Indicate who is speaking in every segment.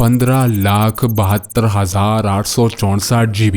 Speaker 1: 15,72,864 GB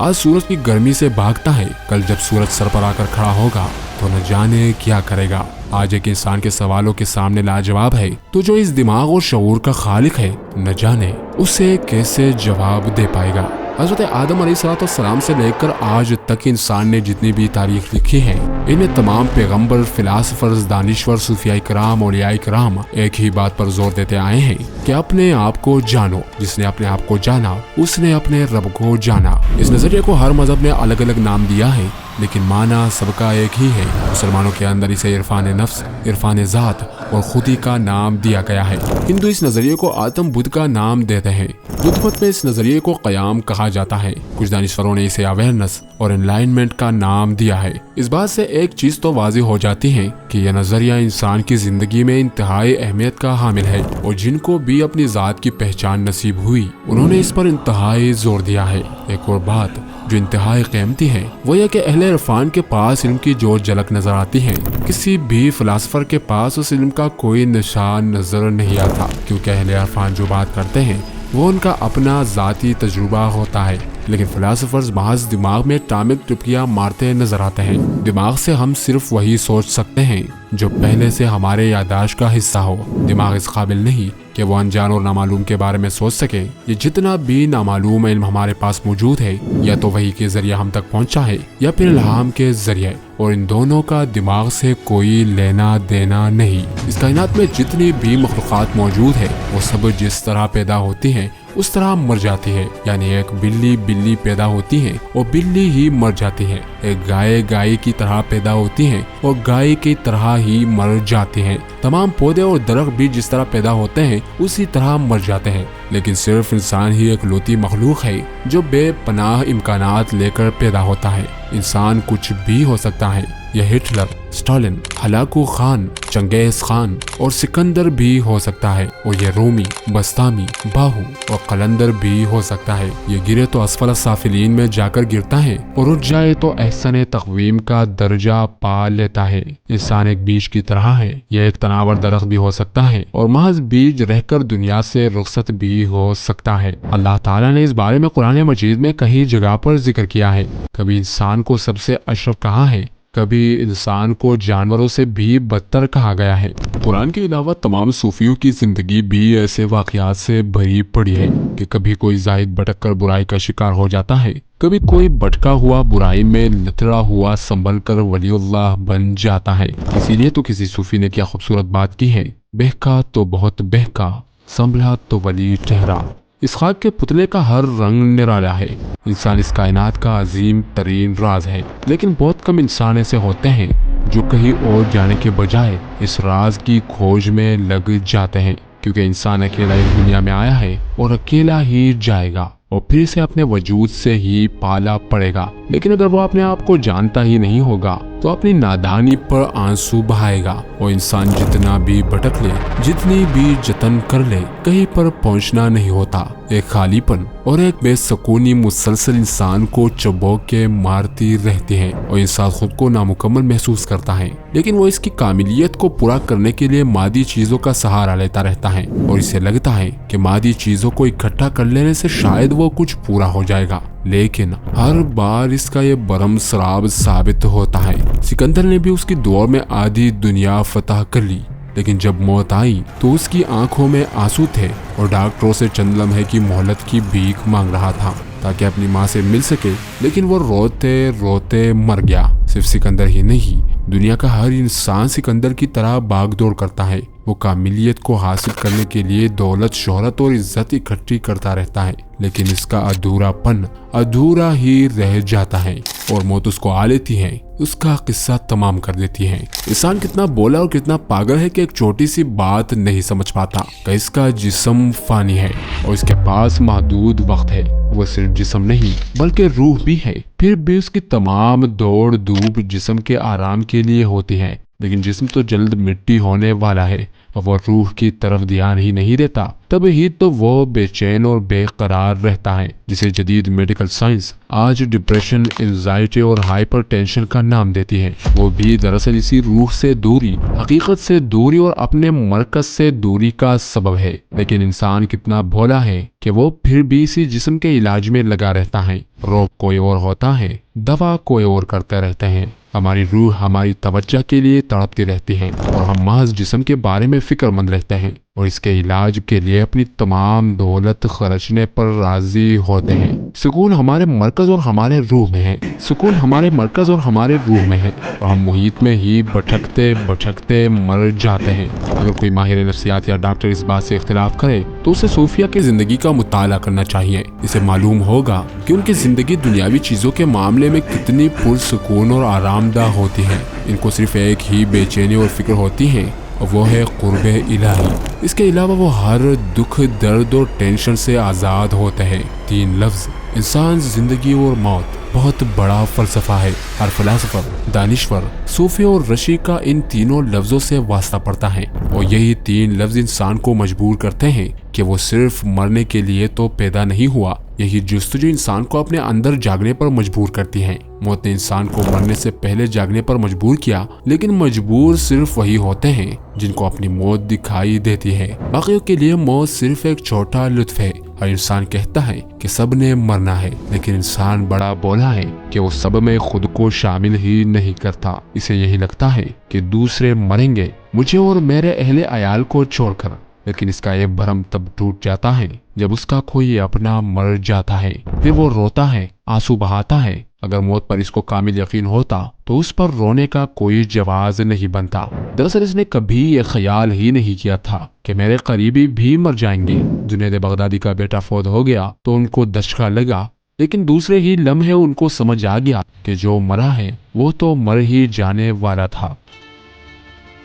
Speaker 1: آج سورج کی گرمی سے بھاگتا ہے، کل جب سورج سر پر آ کر کھڑا ہوگا تو نہ جانے کیا کرے گا۔ آج ایک انسان کے سوالوں کے سامنے لاجواب ہے، تو جو اس دماغ اور شعور کا خالق ہے نہ جانے اسے کیسے جواب دے پائے گا۔ حضرت آدم علیہ السلام سے لے کر آج تک انسان نے جتنی بھی تاریخ لکھی ہے، ان میں تمام پیغمبر، فلاسفرز، دانشور، صوفیاء کرام، اولیاء کرام ایک ہی بات پر زور دیتے آئے ہیں کہ اپنے آپ کو جانو۔ جس نے اپنے آپ کو جانا اس نے اپنے رب کو جانا۔ اس نظریے کو ہر مذہب نے الگ الگ نام دیا ہے، لیکن معنی سب کا ایک ہی ہے۔ مسلمانوں کے اندر اسے عرفان نفس، عرفان ذات اور خودی کا نام دیا گیا ہے۔ ہندو اس نظریے کو آتم بدھ کا نام دیتے ہیں۔ بدھ مت میں اس نظریے کو قیام کہا جاتا ہے۔ کچھ دانشوروں نے اسے اویئرنس اور انلائنمنٹ کا نام دیا ہے۔ اس بات سے ایک چیز تو واضح ہو جاتی ہے کہ یہ نظریہ انسان کی زندگی میں انتہائی اہمیت کا حامل ہے، اور جن کو بھی اپنی ذات کی پہچان نصیب ہوئی انہوں نے اس پر انتہائی زور دیا ہے۔ ایک اور بات جو انتہائی قیمتی ہے وہ یہ کہ اہل عرفان کے پاس علم کی جو جھلک نظر آتی ہے، کسی بھی فلاسفر کے پاس اس علم کا کوئی نشان نظر نہیں آتا، کیونکہ اہل عرفان جو بات کرتے ہیں وہ ان کا اپنا ذاتی تجربہ ہوتا ہے، لیکن فلاسفرز محض دماغ میں ٹامک ٹپکیاں مارتے نظر آتے ہیں۔ دماغ سے ہم صرف وہی سوچ سکتے ہیں جو پہلے سے ہمارے یادداشت کا حصہ ہو۔ دماغ اس قابل نہیں کہ وہ انجان اور نامعلوم کے بارے میں سوچ سکے۔ یہ جتنا بھی نامعلوم علم ہمارے پاس موجود ہے، یا تو وحی کے ذریعے ہم تک پہنچا ہے یا پھر الہام کے ذریعے، اور ان دونوں کا دماغ سے کوئی لینا دینا نہیں۔ اس کائنات میں جتنی بھی مخلوقات موجود ہے وہ سب جس طرح پیدا ہوتی ہیں اس طرح مر جاتی ہے، یعنی ایک بلی پیدا ہوتی ہے اور بلی ہی مر جاتی ہے، ایک گائے کی طرح پیدا ہوتی ہے اور گائے کی طرح ہی مر جاتی ہے، تمام پودے اور درخت بھی جس طرح پیدا ہوتے ہیں اسی طرح مر جاتے ہیں، لیکن صرف انسان ہی ایک لوتی مخلوق ہے جو بے پناہ امکانات لے کر پیدا ہوتا ہے۔ انسان کچھ بھی ہو سکتا ہے، یہ ہٹلر، اسٹالن، ہلاکو خان، چنگیز خان اور سکندر بھی ہو سکتا ہے، اور یہ رومی، بستامی، باہو اور قلندر بھی ہو سکتا ہے۔ یہ گرے تو اسفل السافلین میں جا کر گرتا ہے، اور اٹھ جائے تو احسن تقویم کا درجہ پا لیتا ہے۔ انسان ایک بیج کی طرح ہے، یہ ایک تناور درخت بھی ہو سکتا ہے اور محض بیج رہ کر دنیا سے رخصت بھی ہو سکتا ہے۔ اللہ تعالیٰ نے اس بارے میں قرآن مجید میں کئی جگہ پر ذکر کیا ہے۔ کبھی انسان کو سب سے اشرف کہا ہے، کبھی انسان کو جانوروں سے بھی بدتر کہا گیا ہے۔ قرآن کے علاوہ تمام صوفیوں کی زندگی بھی ایسے واقعات سے بھری پڑی ہے کہ کبھی کوئی زاہد بھٹک کر برائی کا شکار ہو جاتا ہے، کبھی کوئی بھٹکا ہوا برائی میں لتڑا ہوا سنبھل کر ولی اللہ بن جاتا ہے۔ اسی لیے تو کسی صوفی نے کیا خوبصورت بات کی ہے، بہکا تو بہت بہکا، سنبھلا تو ولی ٹھہرا۔ اس خاک کے پتلے کا ہر رنگ نرالا ہے۔ انسان اس کائنات کا عظیم ترین راز ہے، لیکن بہت کم انسان ایسے ہوتے ہیں جو کہیں اور جانے کے بجائے اس راز کی کھوج میں لگ جاتے ہیں، کیونکہ انسان اکیلا اس دنیا میں آیا ہے اور اکیلا ہی جائے گا، اور پھر اسے اپنے وجود سے ہی پالا پڑے گا۔ لیکن اگر وہ اپنے آپ کو جانتا ہی نہیں ہوگا تو اپنی نادانی پر آنسو بہائے گا، اور انسان جتنا بھی بھٹک لے، جتنی بھی جتن کر لے، کہیں پر پہنچنا نہیں ہوتا۔ ایک خالی پن اور ایک بے سکونی مسلسل انسان کو چبوک کے مارتی رہتی ہے، اور انسان خود کو نامکمل محسوس کرتا ہے، لیکن وہ اس کی کاملیت کو پورا کرنے کے لیے مادی چیزوں کا سہارا لیتا رہتا ہے، اور اسے لگتا ہے کہ مادی چیزوں کو اکٹھا کر لینے سے شاید وہ کچھ پورا ہو جائے گا، لیکن ہر بار اس کا یہ برہم سراب ثابت ہوتا ہے۔ سکندر نے بھی اس کی دور میں آدھی دنیا فتح کر لی، لیکن جب موت آئی تو اس کی آنکھوں میں آنسو تھے، اور ڈاکٹروں سے چند لمحے کی مہلت کی بھیک مانگ رہا تھا تاکہ اپنی ماں سے مل سکے، لیکن وہ روتے روتے مر گیا۔ صرف سکندر ہی نہیں، دنیا کا ہر انسان سکندر کی طرح باغ دوڑ کرتا ہے۔ وہ کاملیت کو حاصل کرنے کے لیے دولت، شہرت اور عزت اکٹھی کرتا رہتا ہے، لیکن اس کا ادھورا پن ادھورا ہی رہ جاتا ہے، اور موت اس کو آ لیتی ہے، اس کا قصہ تمام کر دیتی ہے۔ انسان کتنا بولا اور کتنا پاگل ہے کہ ایک چھوٹی سی بات نہیں سمجھ پاتا کہ اس کا جسم فانی ہے اور اس کے پاس محدود وقت ہے۔ وہ صرف جسم نہیں بلکہ روح بھی ہے، پھر بھی اس کی تمام دوڑ دھوپ جسم کے آرام کے لیے ہوتی ہے، لیکن جسم تو جلد مٹی ہونے والا ہے، اور وہ روح کی طرف دھیان ہی نہیں دیتا تب ہی تو وہ بے چین اور بے قرار رہتا ہے، جسے جدید میڈیکل سائنس آج ڈپریشن، انزائٹی اور ہائپر ٹینشن کا نام دیتی ہے۔ وہ بھی دراصل اسی روح سے دوری، حقیقت سے دوری اور اپنے مرکز سے دوری کا سبب ہے۔ لیکن انسان کتنا بھولا ہے کہ وہ پھر بھی اسی جسم کے علاج میں لگا رہتا ہے۔ روگ کوئی اور ہوتا ہے، دوا کوئی اور کرتے رہتے ہیں۔ ہماری روح ہماری توجہ کے لیے تڑپتی رہتی ہے اور ہم محض جسم کے بارے میں فکر مند رہتے ہیں اور اس کے علاج کے لیے اپنی تمام دولت خرچنے پر راضی ہوتے ہیں۔ سکون ہمارے مرکز اور ہمارے روح میں ہے، سکون ہمارے مرکز اور ہمارے روح میں ہے، اور ہم محیط میں ہی بھٹکتے بھٹکتے مر جاتے ہیں۔ اگر کوئی ماہر نفسیات یا ڈاکٹر اس بات سے اختلاف کرے تو اسے صوفیہ کی زندگی کا مطالعہ کرنا چاہیے۔ اسے معلوم ہوگا کہ ان کی زندگی دنیاوی چیزوں کے معاملے میں کتنی پرسکون اور آرام دہ ہوتی ہے۔ ان کو صرف ایک ہی بے چینی اور فکر ہوتی ہے، اور وہ ہے قرب الہی۔ اس کے علاوہ وہ ہر دکھ، درد اور ٹینشن سے آزاد ہوتے ہیں۔ 3 لفظ، انسان، زندگی اور موت، بہت بڑا فلسفہ ہے۔ ہر فلسفہ، دانشور، صوفی اور رشی کا ان تینوں لفظوں سے واسطہ پڑتا ہے، اور یہی 3 لفظ انسان کو مجبور کرتے ہیں کہ وہ صرف مرنے کے لیے تو پیدا نہیں ہوا۔ یہی جستجو انسان کو اپنے اندر جاگنے پر مجبور کرتی ہے۔ موت نے انسان کو مرنے سے پہلے جاگنے پر مجبور کیا، لیکن مجبور صرف وہی ہوتے ہیں جن کو اپنی موت دکھائی دیتی ہے۔ باقیوں کے لیے موت صرف ایک چھوٹا لطف ہے۔ ہر انسان کہتا ہے کہ سب نے مرنا ہے، لیکن انسان بڑا بولا ہے کہ وہ سب میں خود کو شامل ہی نہیں کرتا۔ اسے یہی لگتا ہے کہ دوسرے مریں گے مجھے اور میرے اہل عیال کو چھوڑ کر، لیکن اس کا یہ بھرم تب ٹوٹ جاتا ہے جب اس کا کوئی اپنا مر جاتا ہے۔ پھر وہ روتا ہے، آنسو بہاتا ہے۔ اگر موت پر اس کو کامل یقین ہوتا تو اس پر رونے کا کوئی جواز نہیں بنتا۔ دراصل اس نے کبھی یہ خیال ہی نہیں کیا تھا کہ میرے قریبی بھی مر جائیں گے۔ جنید بغدادی کا بیٹا فوت ہو گیا تو ان کو دھچکا لگا، لیکن دوسرے ہی لمحے ان کو سمجھ آ گیا کہ جو مرا ہے وہ تو مر ہی جانے والا تھا۔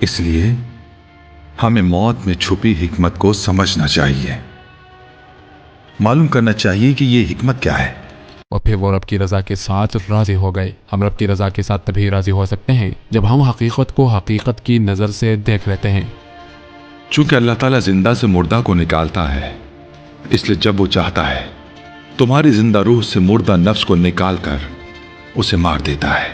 Speaker 2: اس لیے ہمیں موت میں چھپی حکمت کو سمجھنا چاہیے، معلوم کرنا چاہیے کہ یہ حکمت کیا ہے۔
Speaker 1: اور پھر وہ رب کی رضا کے ساتھ راضی ہو گئے۔ ہم رب کی رضا کے ساتھ تبھی راضی ہو سکتے ہیں جب ہم حقیقت کو حقیقت کی نظر سے دیکھ لیتے ہیں۔
Speaker 2: چونکہ اللہ تعالیٰ زندہ سے مردہ کو نکالتا ہے، اس لیے جب وہ چاہتا ہے تمہاری زندہ روح سے مردہ نفس کو نکال کر اسے مار دیتا ہے،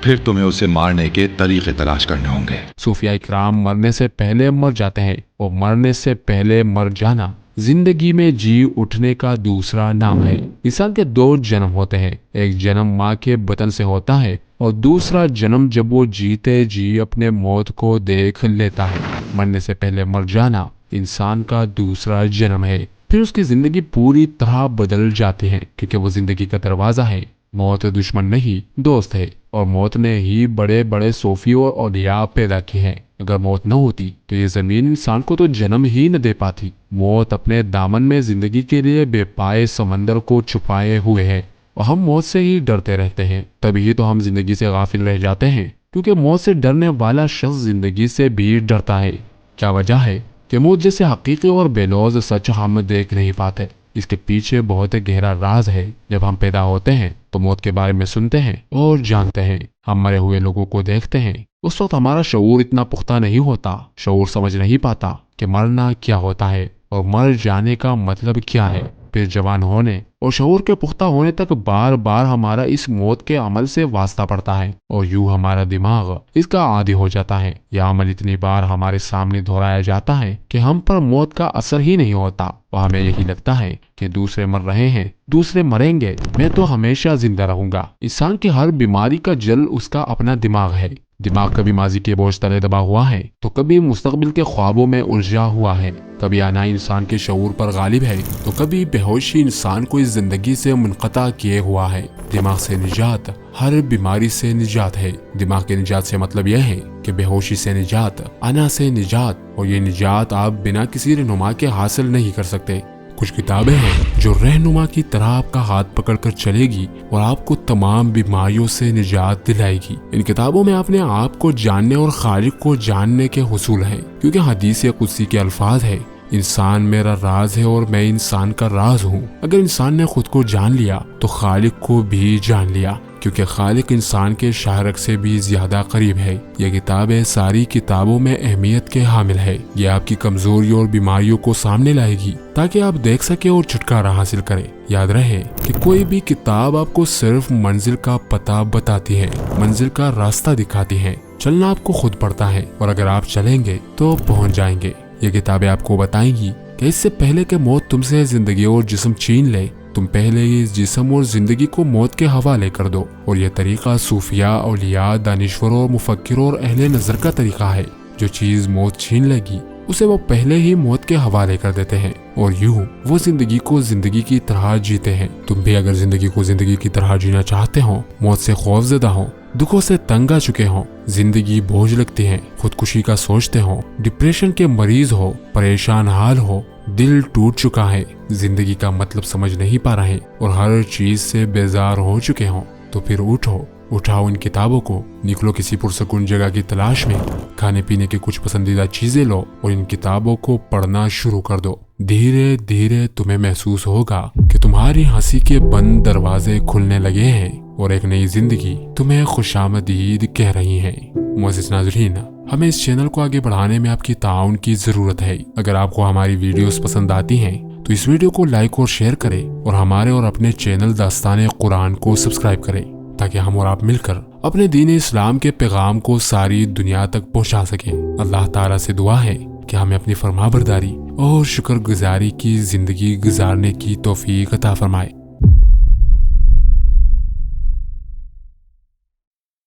Speaker 2: پھر تمہیں اسے مارنے کے طریقے تلاش کرنے ہوں گے۔
Speaker 1: صوفیہ اکرام مرنے سے پہلے مر جاتے ہیں، اور مرنے سے پہلے مر جانا زندگی میں جی اٹھنے کا دوسرا نام ہے۔ انسان کے 2 جنم ہوتے ہیں، ایک جنم ماں کے بطن سے ہوتا ہے اور دوسرا جنم جب وہ جیتے جی اپنے موت کو دیکھ لیتا ہے۔ مرنے سے پہلے مر جانا انسان کا دوسرا جنم ہے۔ پھر اس کی زندگی پوری طرح بدل جاتی ہے، کیونکہ وہ زندگی کا دروازہ ہے۔ موت دشمن نہیں، دوست ہے، اور موت نے ہی بڑے بڑے صوفی اور اولیاء پیدا کی ہیں۔ اگر موت نہ ہوتی تو یہ زمین انسان کو تو جنم ہی نہ دے پاتی۔ موت اپنے دامن میں زندگی کے لیے بے پائے سمندر کو چھپائے ہوئے ہے، اور ہم موت سے ہی ڈرتے رہتے ہیں۔ تبھی تو ہم زندگی سے غافل رہ جاتے ہیں، کیونکہ موت سے ڈرنے والا شخص زندگی سے بھی ڈرتا ہے۔ کیا وجہ ہے کہ موت جیسے حقیقی اور بے لوز سچ ہم دیکھ نہیں پاتے؟ اس کے پیچھے بہت گہرا راز ہے۔ جب ہم پیدا ہوتے ہیں تو موت کے بارے میں سنتے ہیں اور جانتے ہیں، ہم مرے ہوئے لوگوں کو دیکھتے ہیں۔ اس وقت ہمارا شعور اتنا پختہ نہیں ہوتا، شعور سمجھ نہیں پاتا کہ مرنا کیا ہوتا ہے اور مر جانے کا مطلب کیا ہے۔ پھر جوان ہونے اور شعور کے پختہ ہونے تک بار بار ہمارا اس موت کے عمل سے واسطہ پڑتا ہے، اور یوں ہمارا دماغ اس کا عادی ہو جاتا ہے۔ یہ عمل اتنی بار ہمارے سامنے دہرایا جاتا ہے کہ ہم پر موت کا اثر ہی نہیں ہوتا، اور ہمیں یہی لگتا ہے کہ دوسرے مر رہے ہیں، دوسرے مریں گے، میں تو ہمیشہ زندہ رہوں گا۔ انسان کی ہر بیماری کا جل اس کا اپنا دماغ ہے۔ دماغ کبھی ماضی کے بوجھ تلے دبا ہوا ہے تو کبھی مستقبل کے خوابوں میں الجھا ہوا ہے، کبھی آنائی انسان کے شعور پر غالب ہے تو کبھی بے ہوشی انسان کو اس زندگی سے منقطع کیے ہوا ہے۔ دماغ سے نجات ہر بیماری سے نجات ہے۔ دماغ کے نجات سے مطلب یہ ہے کہ بے ہوشی سے نجات، انا سے نجات، اور یہ نجات آپ بنا کسی رہنما کے حاصل نہیں کر سکتے۔ کچھ کتابیں ہیں جو رہنما کی طرح آپ کا ہاتھ پکڑ کر چلے گی اور آپ کو تمام بیماریوں سے نجات دلائے گی۔ ان کتابوں میں اپنے آپ کو جاننے اور خالق کو جاننے کے حصول ہیں، کیونکہ حدیث قدسی کے الفاظ ہے، انسان میرا راز ہے اور میں انسان کا راز ہوں۔ اگر انسان نے خود کو جان لیا تو خالق کو بھی جان لیا۔ کیونکہ خالق انسان کے شاہرگ سے بھی زیادہ قریب ہے۔ یہ کتاب ساری کتابوں میں اہمیت کے حامل ہے۔ یہ آپ کی کمزوری اور بیماریوں کو سامنے لائے گی تاکہ آپ دیکھ سکے اور چھٹکارا حاصل کرے۔ یاد رہے کہ کوئی بھی کتاب آپ کو صرف منزل کا پتہ بتاتی ہے، منزل کا راستہ دکھاتی ہے۔ چلنا آپ کو خود پڑتا ہے، اور اگر آپ چلیں گے تو پہنچ جائیں گے۔ یہ کتابیں آپ کو بتائیں گی کہ اس سے پہلے کہ موت تم سے زندگی اور جسم چھین لے، تم پہلے اس جسم اور زندگی کو موت کے حوالے کر دو۔ اور یہ طریقہ صوفیاء، اولیاء، دانشوروں اور مفکروں اور اہل نظر کا طریقہ ہے۔ جو چیز موت چھین لگی اسے وہ پہلے ہی موت کے حوالے کر دیتے ہیں، اور یوں وہ زندگی کو زندگی کی طرح جیتے ہیں۔ تم بھی اگر زندگی کو زندگی کی طرح جینا چاہتے ہو، موت سے خوف زدہ ہو، دکھوں سے تنگ آ چکے ہوں، زندگی بوجھ لگتی ہے، خودکشی کا سوچتے ہو، ڈپریشن کے مریض ہو، پریشان حال ہو، دل ٹوٹ چکا ہے، زندگی کا مطلب سمجھ نہیں پا رہے اور ہر چیز سے بیزار ہو چکے ہوں، تو پھر اٹھاؤ ان کتابوں کو، نکلو کسی پرسکون جگہ کی تلاش میں، کھانے پینے کی کچھ پسندیدہ چیزیں لو اور ان کتابوں کو پڑھنا شروع کر دو۔ دھیرے دھیرے تمہیں محسوس ہوگا کہ تمہاری ہنسی کے بند دروازے کھلنے لگے ہیں اور ایک نئی زندگی تمہیں خوشامدید کہہ رہی ہے۔ معزز ناظرین، ہمیں اس چینل کو آگے بڑھانے میں آپ کی تعاون کی ضرورت ہے۔ اگر آپ کو ہماری ویڈیوز پسند آتی ہیں تو اس ویڈیو کو لائک اور شیئر کریں، اور ہمارے اور اپنے چینل داستان قرآن کو سبسکرائب کریں، تاکہ ہم اور آپ مل کر اپنے دین اسلام کے پیغام کو ساری دنیا تک پہنچا سکیں۔ اللہ تعالیٰ سے دعا ہے کہ ہمیں اپنی فرمانبرداری اور شکر گزاری کی زندگی گزارنے کی توفیق عطا فرمائے۔